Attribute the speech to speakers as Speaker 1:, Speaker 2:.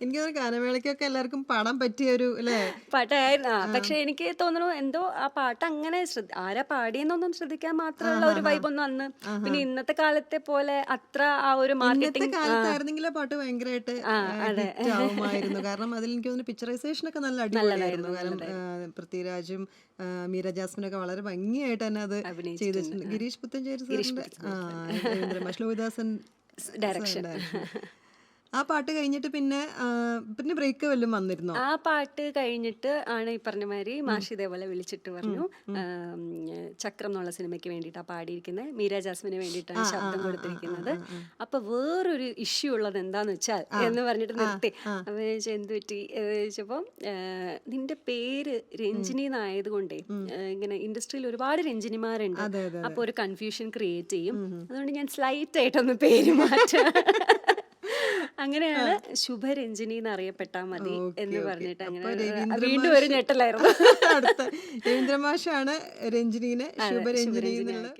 Speaker 1: എനിക്ക് തോന്നുന്നു ഗാനമേളയ്ക്കൊക്കെ എല്ലാവർക്കും പാടാൻ പറ്റിയ ഒരു അല്ലേ?
Speaker 2: പാട്ടായിരുന്നു. പക്ഷെ എനിക്ക് തോന്നുന്നു എന്തോ ആ പാട്ട് അങ്ങനെ ആരാ പാടിയെന്നൊന്നും ശ്രദ്ധിക്കാൻ മാത്രമുള്ള ഒരു വൈബൊന്നും അന്ന് പിന്നെ ഇന്നത്തെ കാലത്തെ പോലെ അത്ര ആ ഒരു
Speaker 1: ഇന്നത്തെ
Speaker 2: മാർക്കറ്റിംഗ്.
Speaker 1: കാലത്തായിരുന്നെങ്കിൽ ആ പാട്ട് ഭയങ്കരമായിട്ട്
Speaker 2: അതെ.
Speaker 1: ഹിറ്റ് ആവുമായിരുന്നു. കാരണം അതിൽ എനിക്ക് തോന്നുന്നു പിക്ചറൈസേഷൻ ഒക്കെ നല്ല അടിപൊളിയായിരുന്നു. കാരണം പൃഥ്വിരാജും മീര ജാസ്മിനും ഒക്കെ വളരെ ഭംഗിയായിട്ട് തന്നെ അത്
Speaker 2: അഭിനയിച്ചിട്ടുണ്ട്.
Speaker 1: ചെയ്തിട്ടുണ്ട്. ഗിരീഷ് പുത്തഞ്ചേരി സാറിന്റെ രവീന്ദ്രൻ ശ്ലോകദാസൻ
Speaker 2: ഡയറക്ഷൻ.
Speaker 1: ആ പാട്ട് കഴിഞ്ഞിട്ട് പിന്നെ പിന്നെ ബ്രേക്ക് വല്ലതും വന്നിരുന്നോ?
Speaker 2: ആ പാട്ട് കഴിഞ്ഞിട്ട് ആണ് ഈ പറഞ്ഞ മാതിരി മാഷ് ഇതേപോലെ വിളിച്ചിട്ട് പറഞ്ഞു ചക്രം എന്നുള്ള സിനിമയ്ക്ക് വേണ്ടിയിട്ടാണ് പാടിയിരിക്കുന്നത്, മീര ജാസ്മിന് വേണ്ടിയിട്ടാണ് ശബ്ദം കൊടുത്തിരിക്കുന്നത്. അപ്പൊ വേറൊരു ഇഷ്യൂ ഉള്ളത് എന്താന്ന് വെച്ചാൽ എന്ന് പറഞ്ഞിട്ട് നിർത്തി. അപ്പൊ ഞാൻ ചോദിച്ചു, എന്ത് പറ്റി ചോദിച്ചപ്പോ നിന്റെ പേര് രഞ്ജിനി എന്നായതുകൊണ്ടേ ഇങ്ങനെ ഇൻഡസ്ട്രിയിൽ ഒരുപാട് രഞ്ജിനിമാരുണ്ട്, അപ്പൊ ഒരു കൺഫ്യൂഷൻ ക്രിയേറ്റ് ചെയ്യും, അതുകൊണ്ട് ഞാൻ സ്ലൈറ്റ് ആയിട്ടൊന്ന് പേര് മാറ്റാം, അങ്ങനെയാണ് ശുഭരഞ്ജിനി എന്ന് അറിയപ്പെട്ടാൽ മതി എന്ന് പറഞ്ഞിട്ട് അങ്ങനെ വീണ്ടും ഒരു ഞെട്ടലായിരുന്നു.
Speaker 1: അടുത്ത രവീന്ദ്രമാഷാണ് രഞ്ജിനീനെ ശുഭരഞ്ജിനി എന്നുള്ള